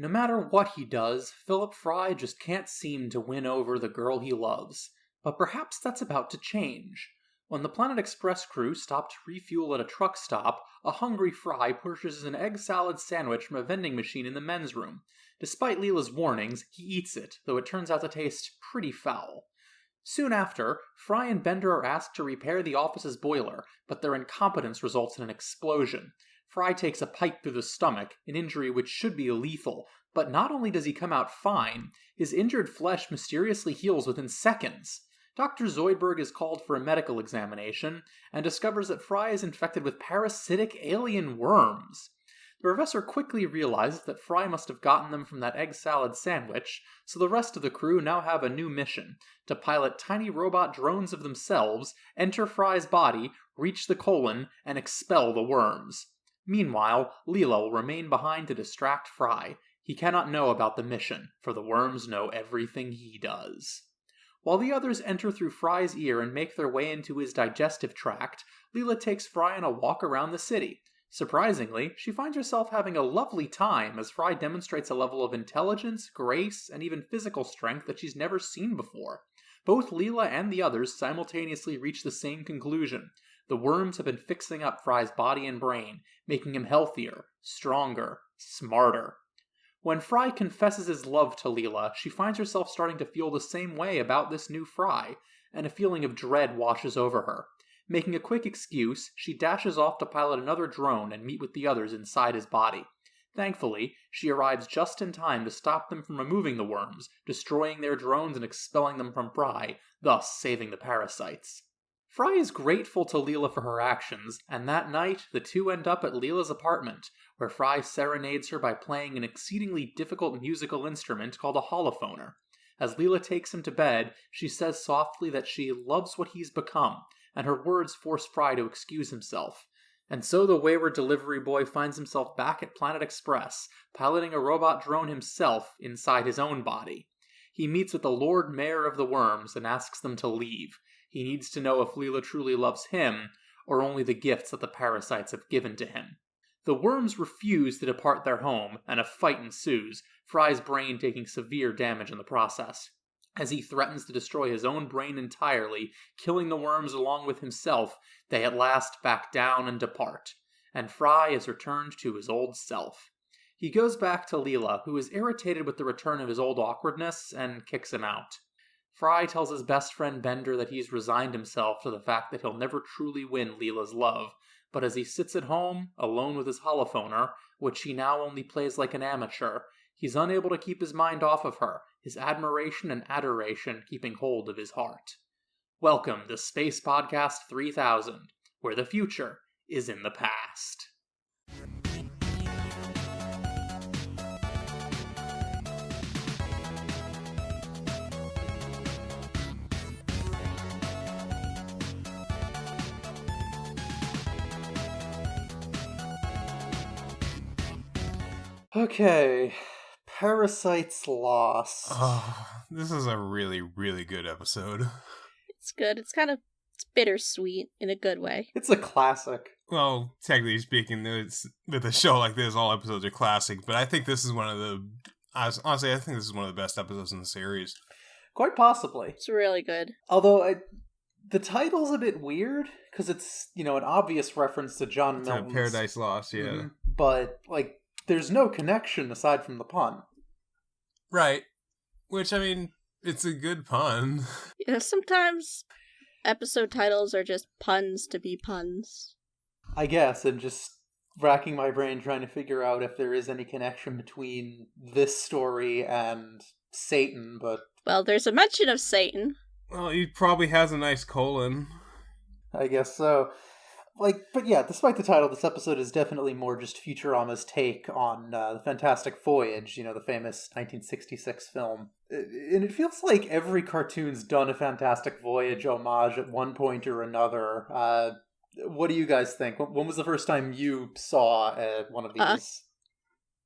No matter what he does, Philip Fry just can't seem to win over the girl he loves. But perhaps that's about to change. When the Planet Express crew stop to refuel at a truck stop, a hungry Fry purchases an egg salad sandwich from a vending machine in the men's room. Despite Leela's warnings, he eats it, though it turns out to taste pretty foul. Soon after, Fry and Bender are asked to repair the office's boiler, but their incompetence results in an explosion. Fry takes a pipe through the stomach, an injury which should be lethal, but not only does he come out fine, his injured flesh mysteriously heals within seconds. Dr. Zoidberg is called for a medical examination, and discovers that Fry is infected with parasitic alien worms. The professor quickly realizes that Fry must have gotten them from that egg salad sandwich, so the rest of the crew now have a new mission, to pilot tiny robot drones of themselves, enter Fry's body, reach the colon, and expel the worms. Meanwhile, Leela will remain behind to distract Fry. He cannot know about the mission, for the worms know everything he does. While the others enter through Fry's ear and make their way into his digestive tract, Leela takes Fry on a walk around the city. Surprisingly, she finds herself having a lovely time as Fry demonstrates a level of intelligence, grace, and even physical strength that she's never seen before. Both Leela and the others simultaneously reach the same conclusion. The worms have been fixing up Fry's body and brain, making him healthier, stronger, smarter. When Fry confesses his love to Leela, she finds herself starting to feel the same way about this new Fry, and a feeling of dread washes over her. Making a quick excuse, she dashes off to pilot another drone and meet with the others inside his body. Thankfully, she arrives just in time to stop them from removing the worms, destroying their drones and expelling them from Fry, thus saving the parasites. Fry is grateful to Leela for her actions, and that night the two end up at Leela's apartment, where Fry serenades her by playing an exceedingly difficult musical instrument called a holophoner. As Leela takes him to bed, she says softly that she loves what he's become, and her words force Fry to excuse himself. And so the wayward delivery boy finds himself back at Planet Express, piloting a robot drone himself inside his own body. He meets with the Lord Mayor of the Worms and asks them to leave. He needs to know if Leela truly loves him, or only the gifts that the parasites have given to him. The worms refuse to depart their home, and a fight ensues, Fry's brain taking severe damage in the process. As he threatens to destroy his own brain entirely, killing the worms along with himself, they at last back down and depart, and Fry is returned to his old self. He goes back to Leela, who is irritated with the return of his old awkwardness, and kicks him out. Fry tells his best friend Bender that he's resigned himself to the fact that he'll never truly win Leela's love, but as he sits at home, alone with his holophoner, which he now only plays like an amateur, he's unable to keep his mind off of her, his admiration and adoration keeping hold of his heart. Welcome to Space Podcast 3000, where the future is in the past. Okay, Parasites Lost. Oh, this is a really, really good episode. It's good. It's bittersweet in a good way. It's a classic. Well, technically speaking, with a show like this, all episodes are classic, but I think this is one of the... Honestly, I think this is one of the best episodes in the series. Quite possibly. It's really good. Although, the title's a bit weird, because it's, an obvious reference to John Milton's... Paradise Lost, yeah. Mm-hmm. But, there's no connection aside from the pun. Right. Which, I mean, it's a good pun. Yeah, sometimes episode titles are just puns to be puns. I guess, I'm just racking my brain trying to figure out if there is any connection between this story and Satan, but... Well, there's a mention of Satan. Well, he probably has a nice colon. I guess so. But yeah, despite the title, this episode is definitely more just Futurama's take on the Fantastic Voyage, the famous 1966 film. And it feels like every cartoon's done a Fantastic Voyage homage at one point or another. What do you guys think? When was the first time you saw one of these?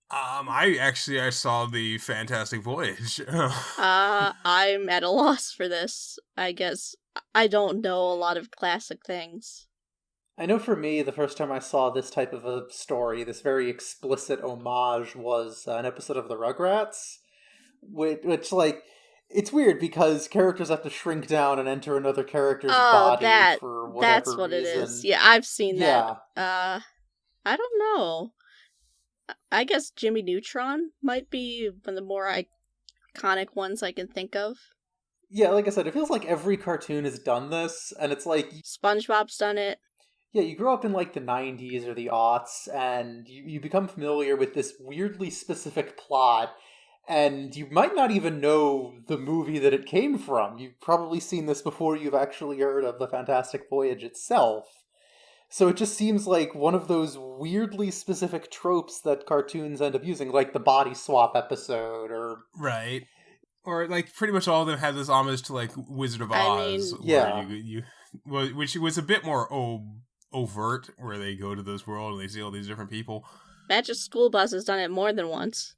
I saw the Fantastic Voyage. I'm at a loss for this, I guess. I don't know a lot of classic things. I know for me, the first time I saw this type of a story, this very explicit homage, was an episode of the Rugrats, which like, it's weird because characters have to shrink down and enter another character's body for whatever that's what reason. it is. Yeah, I've seen Yeah. that. I don't know. I guess Jimmy Neutron might be one of the more iconic ones I can think of. Yeah, like I said, it feels like every cartoon has done this, and it's like... SpongeBob's done it. Yeah, you grow up in like the 90s or the aughts, and you become familiar with this weirdly specific plot, and you might not even know the movie that it came from. You've probably seen this before you've actually heard of the Fantastic Voyage itself. So it just seems like one of those weirdly specific tropes that cartoons end up using, like the body swap episode, or... Right. Or, like, pretty much all of them have this homage to, like, Wizard of Oz. Yeah. Which was a bit more overt, where they go to this world and they see all these different people. Magic School Bus has done it more than once.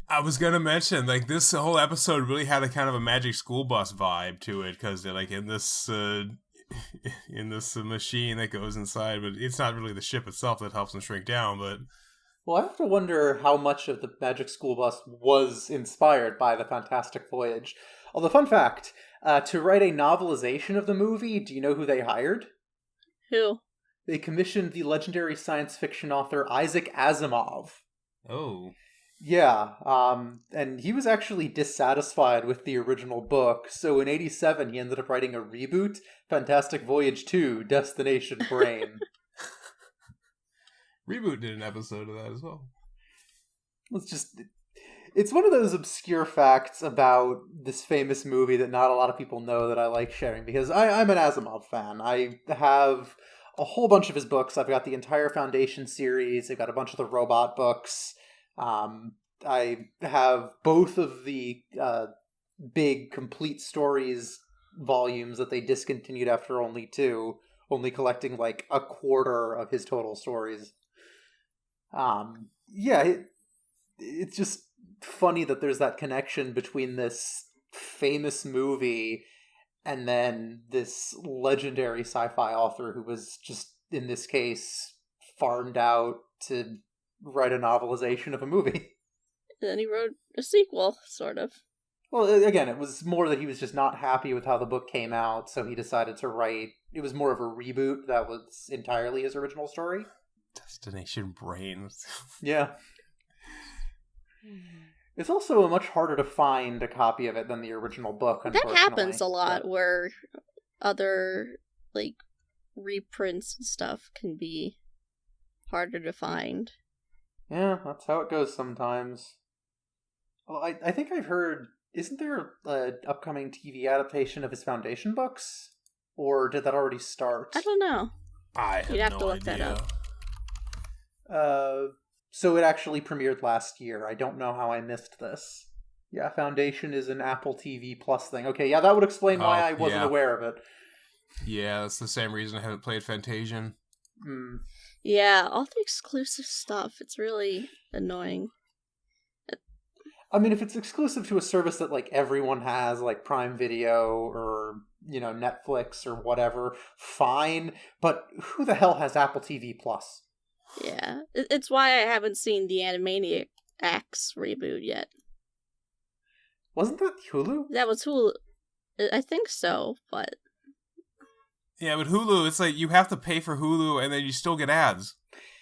I was gonna mention, like, this whole episode really had a kind of a Magic School Bus vibe to it, because they're, like, in this machine that goes inside, but it's not really the ship itself that helps them shrink down, but... Well, I have to wonder how much of the Magic School Bus was inspired by the Fantastic Voyage. Although, fun fact, to write a novelization of the movie, do you know who they hired? Who? They commissioned the legendary science fiction author Isaac Asimov. Oh. Yeah, and he was actually dissatisfied with the original book, so in 1987 he ended up writing a reboot, Fantastic Voyage 2, Destination Brain. Reboot did an episode of that as well. It's one of those obscure facts about this famous movie that not a lot of people know that I like sharing, because I'm an Asimov fan. I have a whole bunch of his books. I've got the entire Foundation series. I've got a bunch of the robot books. I have both of the big complete stories volumes that they discontinued after only 2, only collecting like a quarter of his total stories. It's just funny that there's that connection between this famous movie and then this legendary sci-fi author who was just, in this case, farmed out to write a novelization of a movie. And then he wrote a sequel, sort of. Well, again, it was more that he was just not happy with how the book came out, so he decided to write... It was more of a reboot that was entirely his original story. Destination Brain. Yeah. It's also much harder to find a copy of it than the original book, unfortunately. That happens a lot, yeah. where other, like, reprints and stuff can be harder to find. Yeah, that's how it goes sometimes. Well, I think I've heard... Isn't there an upcoming TV adaptation of his Foundation books? Or did that already start? I don't know. You'd have to look that up. So it actually premiered last year. I don't know how I missed this. Yeah, Foundation is an Apple TV Plus thing. Okay, yeah, that would explain why I wasn't aware of it. Yeah, that's the same reason I haven't played Fantasian. Yeah, all the exclusive stuff. It's really annoying. I mean, if it's exclusive to a service that, like, everyone has, like Prime Video or, you know, Netflix or whatever, fine. But who the hell has Apple TV Plus? Yeah, it's why I haven't seen the Animaniacs reboot yet. Wasn't that Hulu? That was Hulu. I think so, but... Yeah, but Hulu, it's like you have to pay for Hulu and then you still get ads.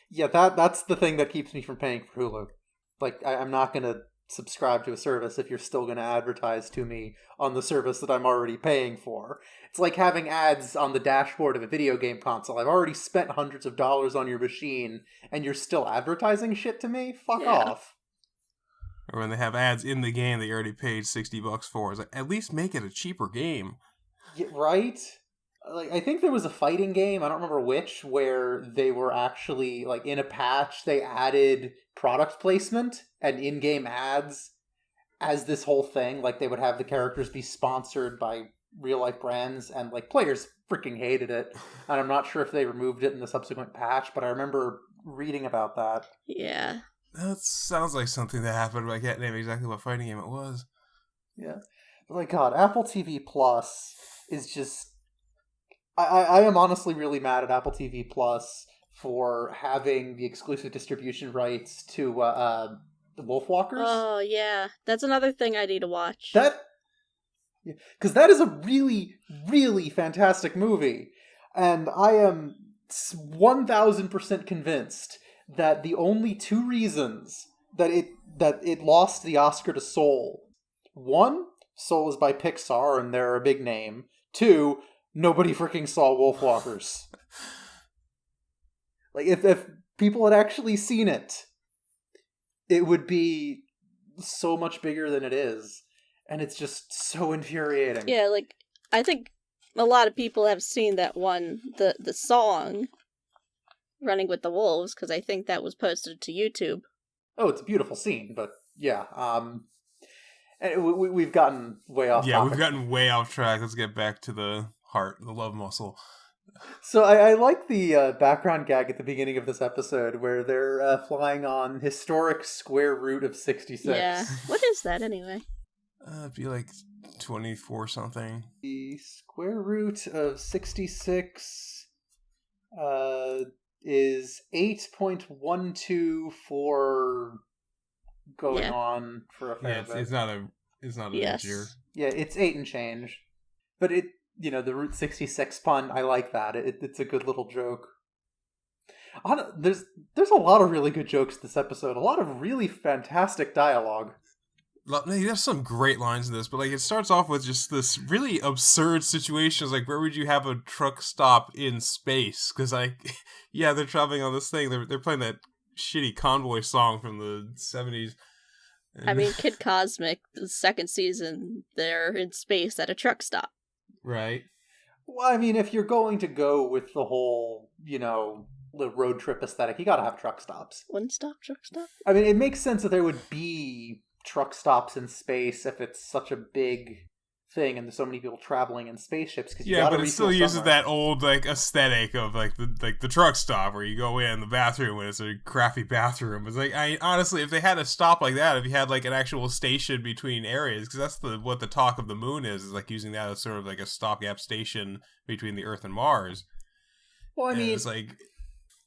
Yeah, that's the thing that keeps me from paying for Hulu. Like, I'm not going to subscribe to a service if you're still going to advertise to me on the service that I'm already paying for. It's like having ads on the dashboard of a video game console. I've already spent hundreds of dollars on your machine, and you're still advertising shit to me? Fuck off. Or when they have ads in the game that you already paid $60 for. It's like, at least make it a cheaper game. Yeah, right? Like, I think there was a fighting game, I don't remember which, where they were actually, like, in a patch, they added product placement and in-game ads as this whole thing. Like, they would have the characters be sponsored by real-life brands, and, like, players freaking hated it. And I'm not sure if they removed it in the subsequent patch, but I remember reading about that. Yeah. That sounds like something that happened, but I can't name exactly what fighting game it was. Yeah. But, like, God, Apple TV Plus is just... I am honestly really mad at Apple TV Plus for having the exclusive distribution rights to the Wolfwalkers. Oh, yeah. That's another thing I need to watch. Because that is a really, really fantastic movie. And I am 1000% convinced that the only two reasons that it lost the Oscar to Soul. One, Soul is by Pixar and they're a big name. Two, nobody freaking saw Wolfwalkers. Like, if people had actually seen it, it would be so much bigger than it is. And it's just so infuriating. Yeah, like, I think a lot of people have seen that one, the song, Running with the Wolves, because I think that was posted to YouTube. Oh, it's a beautiful scene, but yeah, and we've gotten way off topic. We've gotten way off track. Let's get back to the heart, the love muscle. So I like the background gag at the beginning of this episode where they're flying on historic square root of 66. Yeah, what is that anyway? It'd be like 24 something. The square root of 66 is 8.12 for going on for a fair bit. It's not an integer. Yeah, it's 8 and change. But it, the Route 66 pun, I like that. It's a good little joke. There's a lot of really good jokes this episode. A lot of really fantastic dialogue. You have some great lines in this, but it starts off with just this really absurd situations. Like, where would you have a truck stop in space? Because they're traveling on this thing. They're playing that shitty Convoy song from the 70s. And I mean, Kid Cosmic, the second season, they're in space at a truck stop. Right. Well, I mean, if you're going to go with the whole, the road trip aesthetic, you gotta have truck stops. One stop, truck stop? I mean, it makes sense that there would be truck stops in space if it's such a big thing and there's so many people traveling in spaceships. But it still uses that old aesthetic of the truck stop where you go in the bathroom and it's a crappy bathroom. It's honestly, if they had a stop like that, if you had an actual station between areas, because that's what the talk of the moon is using that as sort of a stopgap station between the Earth and Mars. Well,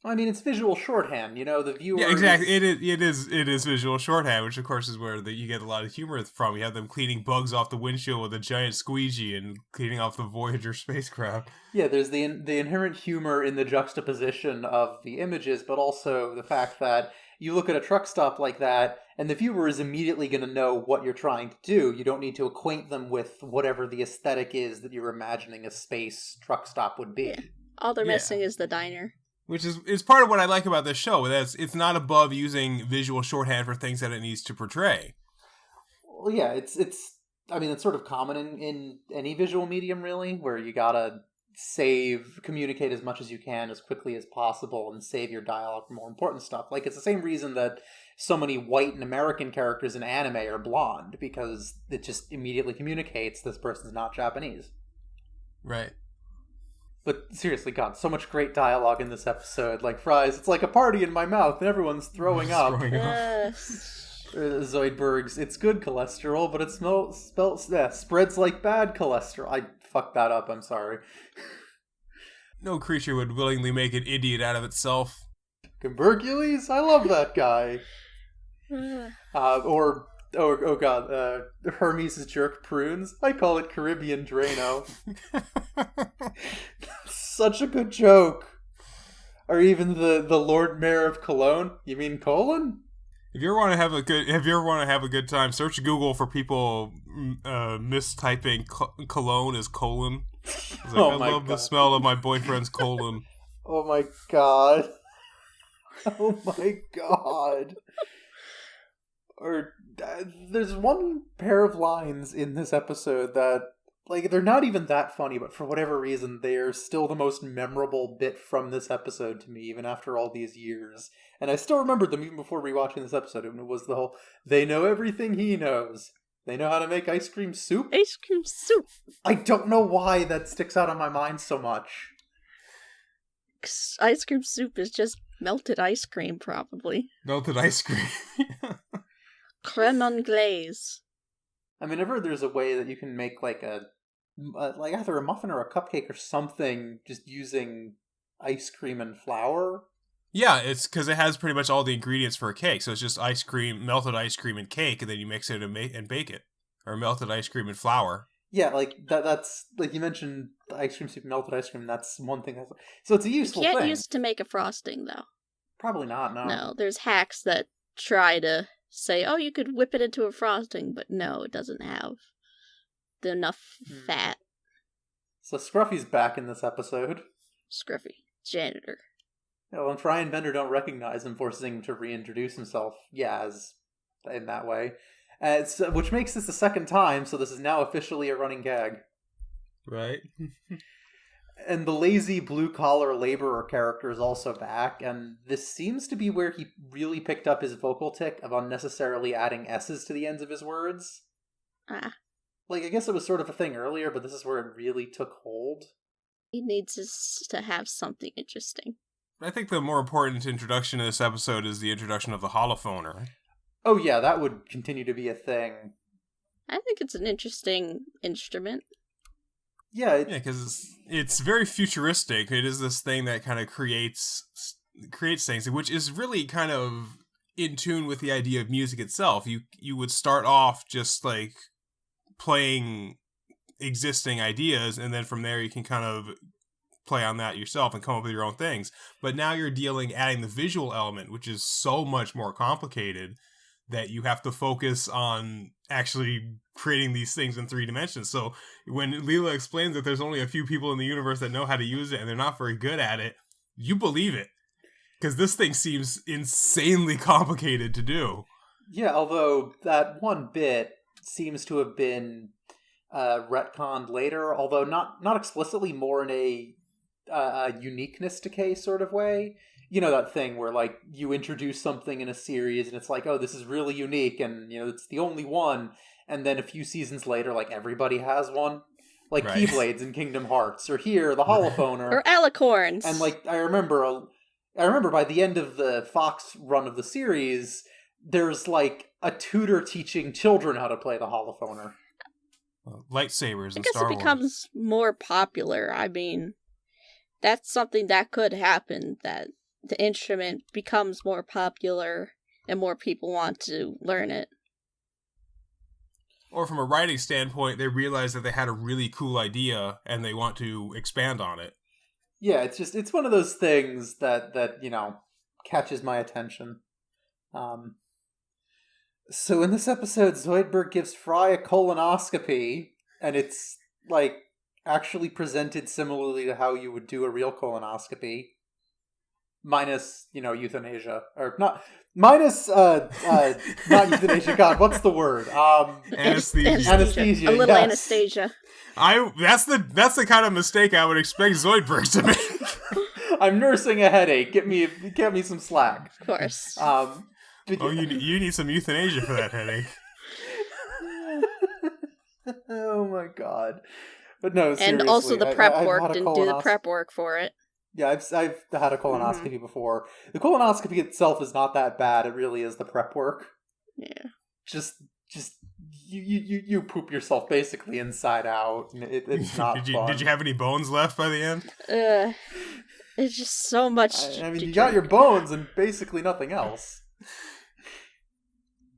I mean, it's visual shorthand, the viewer... Yeah, exactly. It is visual shorthand, which of course is where you get a lot of humor from. You have them cleaning bugs off the windshield with a giant squeegee and cleaning off the Voyager spacecraft. Yeah, there's the inherent humor in the juxtaposition of the images, but also the fact that you look at a truck stop like that, and the viewer is immediately going to know what you're trying to do. You don't need to acquaint them with whatever the aesthetic is that you're imagining a space truck stop would be. Yeah. All they're missing is the diner. Which is part of what I like about this show. It's not above using visual shorthand for things that it needs to portray. Well, yeah, it's sort of common in any visual medium, really, where you gotta communicate as much as you can as quickly as possible and save your dialogue for more important stuff. It's the same reason that so many white and American characters in anime are blonde, because it just immediately communicates this person's not Japanese. Right. But seriously, God, so much great dialogue in this episode. Fries, it's like a party in my mouth and everyone's throwing up. Zoidberg's, it's good cholesterol, but it spreads like bad cholesterol. I fucked that up, I'm sorry. No creature would willingly make an idiot out of itself. Hercules? I love that guy. Oh god, Hermes' jerk prunes. I call it Caribbean Drano. Such a good joke. Or even the Lord Mayor of Cologne. You mean colon? If you ever want to have a good time, search Google for people mistyping cologne as colon. I love the smell of my boyfriend's colon. Oh my god. Oh my god. Or there's one pair of lines in this episode that, they're not even that funny, but for whatever reason, they're still the most memorable bit from this episode to me, even after all these years. And I still remembered them even before rewatching this episode, and it was the whole, they know everything he knows. They know how to make ice cream soup? Ice cream soup! I don't know why that sticks out on my mind so much. Ice cream soup is just melted ice cream, probably. Melted ice cream. Creme anglaise. I mean, I've heard there's a way that you can make a like either a muffin or a cupcake or something, just using ice cream and flour. Yeah, it's because it has pretty much all the ingredients for a cake. So it's just ice cream, melted ice cream and cake, and then you mix it and bake it. Or melted ice cream and flour. Yeah, like that's like you mentioned the ice cream soup, melted ice cream, that's one thing. So it's a useful You can't thing. use it to make a frosting, though. Probably not, no. No, there's hacks that try to say, oh, you could whip it into a frosting, but no, it doesn't have enough fat. So Scruffy's back in this episode. Scruffy. Janitor. Well, and Fry and Bender don't recognize him, forcing him to reintroduce himself, as in that way. Which makes this the second time, so this is now officially a running gag. Right. And the lazy blue-collar laborer character is also back, and this seems to be where he really picked up his vocal tick of unnecessarily adding S's to the ends of his words. Ah. Like, I guess it was sort of a thing earlier, but this is where it really took hold. He needs to have something interesting. I think the more important introduction to this episode is the introduction of the holophoner. Oh yeah, that would continue to be a thing. I think it's an interesting instrument. Yeah, because it's very futuristic. It is this thing that kind of creates things, which is really kind of in tune with the idea of music itself. You would start off just like playing existing ideas, and then from there you can kind of play on that yourself and come up with your own things. But now you're adding the visual element, which is so much more complicated that you have to focus on actually creating these things in 3 dimensions. So when Leela explains that there's only a few people in the universe that know how to use it and they're not very good at it, you believe it. Because this thing seems insanely complicated to do. Yeah, although that one bit seems to have been retconned later, although not explicitly, more in a uniqueness decay sort of way. You know that thing where, like, you introduce something in a series and it's like, oh, this is really unique and, it's the only one. And then a few seasons later, like, everybody has one. Like right. Keyblades in Kingdom Hearts, or here, the holophoner. Or alicorns. And, like, I remember by the end of the Fox run of the series, there's, like, a tutor teaching children how to play the holophoner. Lightsabers in Star Wars. I guess it becomes more popular. I mean, that's something that could happen, that the instrument becomes more popular and more people want to learn it. Or from a writing standpoint, they realize that they had a really cool idea and they want to expand on it. Yeah, it's one of those things that catches my attention. So in this episode, Zoidberg gives Fry a colonoscopy, and it's like actually presented similarly to how you would do a real colonoscopy. Minus, euthanasia. Or not... Minus, not euthanasia. God, what's the word? Anesthesia. Anesthesia. A little anesthesia. That's the kind of mistake I would expect Zoidberg to make. I'm nursing a headache. Get me some slack. Of course. You need some euthanasia for that headache. Oh my god. But no, seriously. And also the prep work didn't do the prep work for it. Yeah, I've had a colonoscopy before. The colonoscopy itself is not that bad. It really is the prep work. Yeah. Just you poop yourself basically inside out. And it's not fun. Did you have any bones left by the end? It's just so much. I mean, you got your bones and basically nothing else.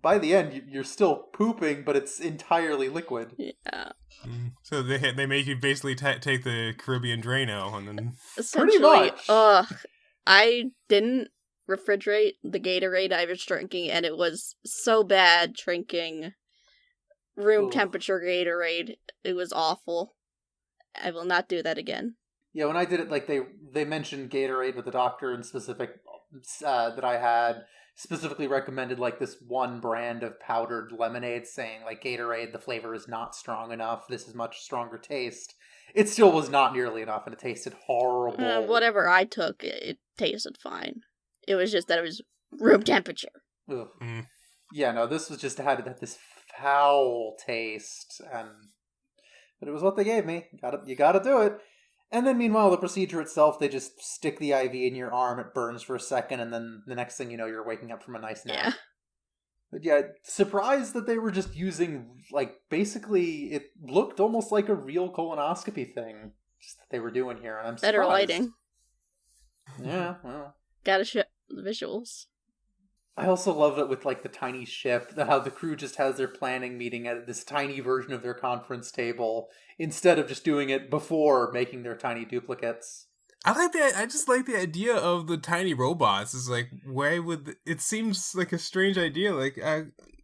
By the end, you're still pooping, but it's entirely liquid. Yeah. So they make you basically take the Caribbean Drano and then... Pretty much. I didn't refrigerate the Gatorade I was drinking, and it was so bad drinking room temperature Gatorade. It was awful. I will not do that again. Yeah, when I did it, like they mentioned Gatorade with the doctor in specific that I had specifically recommended like this one brand of powdered lemonade, saying like Gatorade, the flavor is not strong enough. This is much stronger taste. It still was not nearly enough, and it tasted horrible. Whatever I took, it tasted fine. It was just that it was room temperature. Ugh. Yeah, no, this was just had this foul taste, but it was what they gave me. You gotta do it. And then meanwhile, the procedure itself, they just stick the IV in your arm, it burns for a second, and then the next thing you know, you're waking up from a nice nap. But yeah, surprised that they were just using, like, basically, it looked almost like a real colonoscopy thing just that they were doing here, and I'm surprised. Better lighting. Yeah, well. Gotta show the visuals. I also love that with, like, the tiny ship, how the crew just has their planning meeting at this tiny version of their conference table, instead of just doing it before making their tiny duplicates. I like that. I just like the idea of the tiny robots. It's like, why would it seems like a strange idea? Like,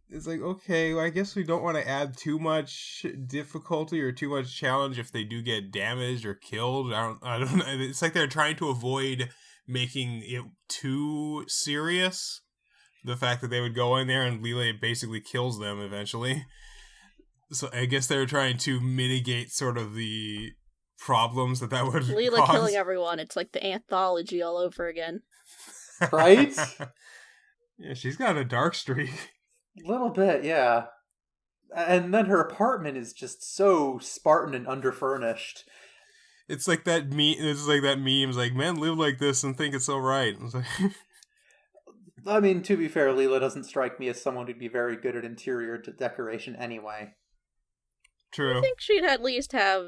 it's like, okay, well, I guess we don't want to add too much difficulty or too much challenge if they do get damaged or killed. I don't know. It's like they're trying to avoid making it too serious. The fact that they would go in there and Leela basically kills them eventually. So I guess they were trying to mitigate sort of the problems that would Leela cause. killing everyone. It's like the anthology all over again. Right? Yeah, she's got a dark streak. A little bit, yeah. And then her apartment is just so Spartan and underfurnished. It's like that meme. It's like that meme's like, men live like this and think it's all right. It's like, I mean, to be fair, Leela doesn't strike me as someone who'd be very good at interior decoration anyway. true. I think she'd at least have,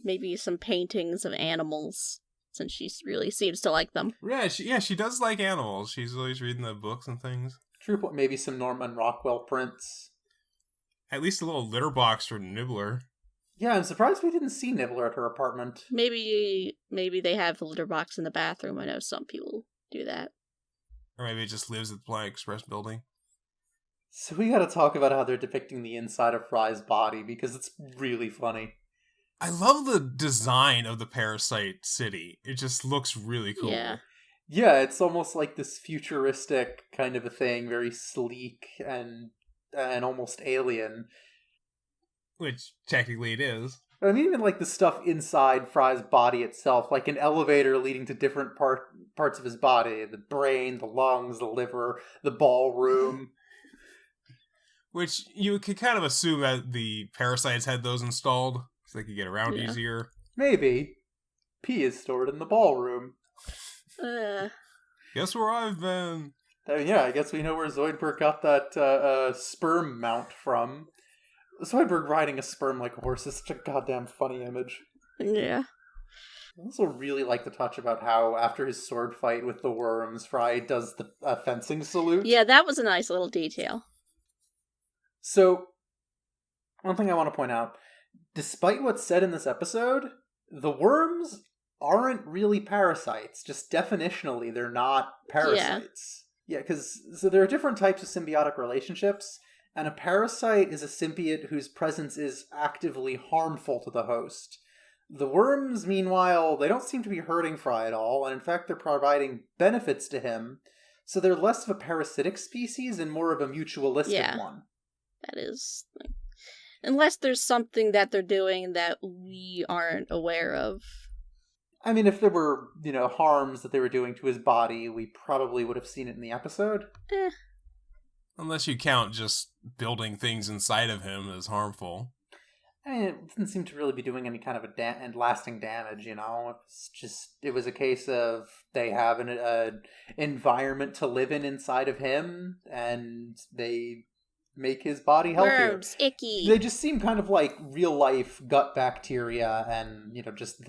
maybe some paintings of animals, since she really seems to like them. Yeah, she does like animals. She's always reading the books and things. True point. Maybe some Norman Rockwell prints. At least a little litter box for Nibbler. Yeah, I'm surprised we didn't see Nibbler at her apartment. Maybe they have a litter box in the bathroom. I know some people do that. Or maybe it just lives at the Planet Express building. So we gotta talk about how they're depicting the inside of Fry's body, because it's really funny. I love the design of the Parasite City. It just looks really cool. Yeah. Yeah, it's almost like this futuristic kind of a thing, very sleek and almost alien. Which, technically, it is. I mean, even like the stuff inside Fry's body itself, like an elevator leading to different parts of his body. The brain, the lungs, the liver, the ballroom. Which, you could kind of assume that the Parasites had those installed, so they could get around easier. Maybe. Pee is stored in the ballroom. Guess where I've been. Yeah, I guess we know where Zoidberg got that sperm mount from. Zoidberg riding a sperm like a horse is such a goddamn funny image. Yeah. I also really like the touch about how, after his sword fight with the worms, Fry does the fencing salute. Yeah, that was a nice little detail. So, one thing I want to point out, despite what's said in this episode, the worms aren't really parasites. Just definitionally, they're not parasites. Yeah, because there are different types of symbiotic relationships, and a parasite is a symbiote whose presence is actively harmful to the host. The worms, meanwhile, they don't seem to be hurting Fry at all, and in fact they're providing benefits to him, so they're less of a parasitic species and more of a mutualistic one. That is... unless there's something that they're doing that we aren't aware of. I mean, if there were, harms that they were doing to his body, we probably would have seen it in the episode. Unless you count just building things inside of him as harmful. I mean, it didn't seem to really be doing any kind of and lasting damage, It was a case of they have an environment to live in inside of him, and they make his body healthier. Worms, icky. They just seem kind of like real-life gut bacteria and, just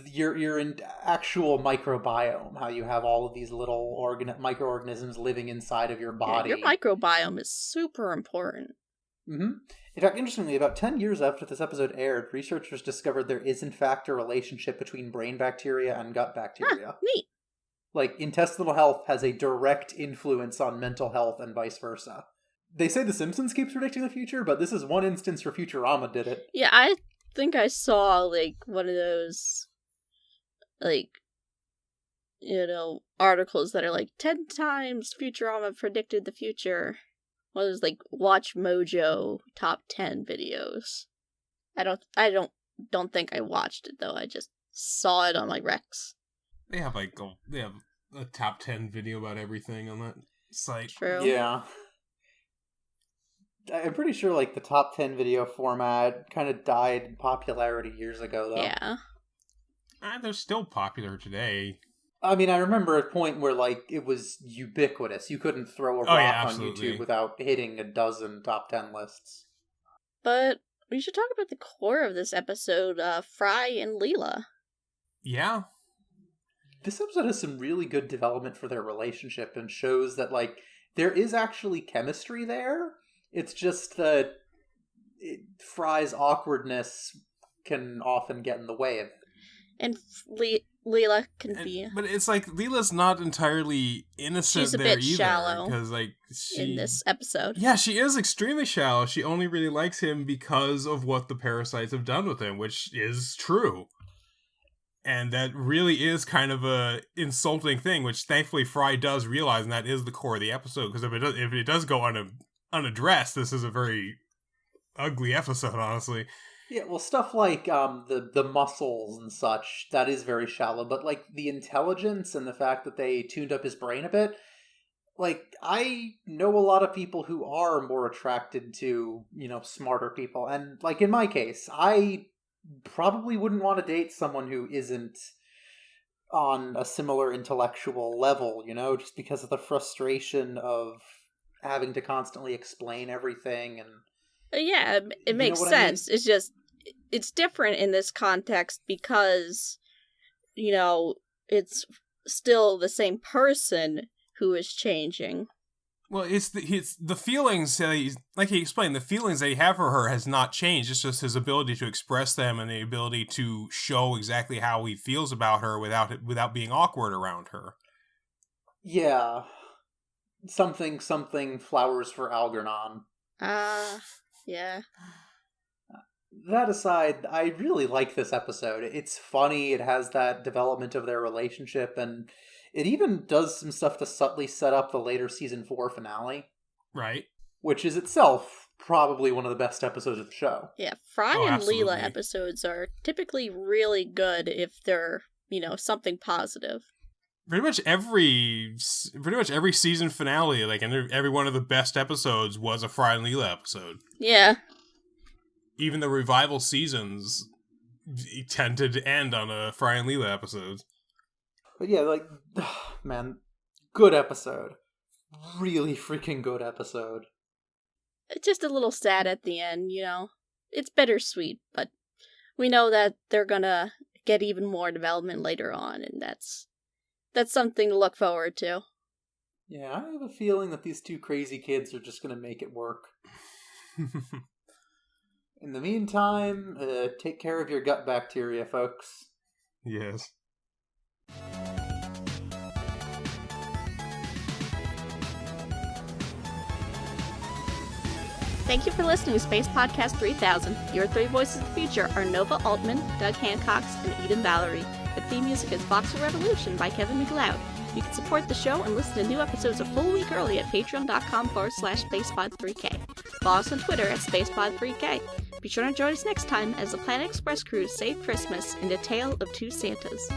your actual microbiome, how you have all of these little microorganisms living inside of your body. Yeah, your microbiome is super important. Mm-hmm. In fact, interestingly, about 10 years after this episode aired, researchers discovered there is in fact a relationship between brain bacteria and gut bacteria. Neat. Like, intestinal health has a direct influence on mental health and vice versa. They say The Simpsons keeps predicting the future, but this is one instance where Futurama did it. Yeah, I think I saw, one of those, articles that are 10 times Futurama predicted the future. One of those, Watch Mojo top 10 videos. I don't think I watched it, though. I just saw it on, Rex. They have, a top 10 video about everything on that site. True. Yeah. I'm pretty sure, the top 10 video format kind of died in popularity years ago, though. Yeah. They're still popular today. I mean, I remember a point where, like, it was ubiquitous. You couldn't throw a rock on YouTube without hitting a dozen top 10 lists. But we should talk about the core of this episode, Fry and Leela. Yeah. This episode has some really good development for their relationship and shows that, like, there is actually chemistry there. It's just that Fry's awkwardness can often get in the way of it. And Leela can be... But it's like, Leela's not entirely innocent She's a there bit either. shallow because, like, in this episode. Yeah, she is extremely shallow. She only really likes him because of what the parasites have done with him, which is true. And that really is kind of a insulting thing, which thankfully Fry does realize, and that is the core of the episode. Because if it does go unaddressed, this is a very ugly episode, honestly. Yeah, well, stuff like the muscles and such, that is very shallow. But, like, the intelligence and the fact that they tuned up his brain a bit, like, I know a lot of people who are more attracted to, smarter people. And, like, in my case, I probably wouldn't want to date someone who isn't on a similar intellectual level, just because of the frustration of having to constantly explain everything. And yeah, it makes sense. I mean? It's just, it's different in this context because, it's still the same person who is changing. Well, it's the feelings that like he explained, the feelings that he have for her has not changed. It's just his ability to express them and the ability to show exactly how he feels about her without being awkward around her. Yeah. Something flowers for Algernon. Yeah. That aside, I really like this episode. It's funny, it has that development of their relationship, and it even does some stuff to subtly set up the later season 4 finale. Right. Which is itself probably one of the best episodes of the show. Yeah, Fry and Leela episodes are typically really good if they're, something positive. Pretty much every season finale, like, and every one of the best episodes was a Fry and Leela episode. Yeah. Even the revival seasons tended to end on a Fry and Leela episode. But yeah, like, man, good episode. Really freaking good episode. It's just a little sad at the end, It's bittersweet, but we know that they're gonna get even more development later on, and that's something to look forward to. Yeah, I have a feeling that these two crazy kids are just gonna make it work. In the meantime, take care of your gut bacteria, folks. Yes. Thank you for listening to Space Podcast 3000. Your three voices of the future are Nova Altman, Doug Hancox, and Eden Valerie. The theme music is Voxel Revolution by Kevin MacLeod. You can support the show and listen to new episodes a full week early at patreon.com/SpacePod3K. Follow us on Twitter at SpacePod3K. Be sure to join us next time as the Planet Express crew save Christmas in A Tale of Two Santas.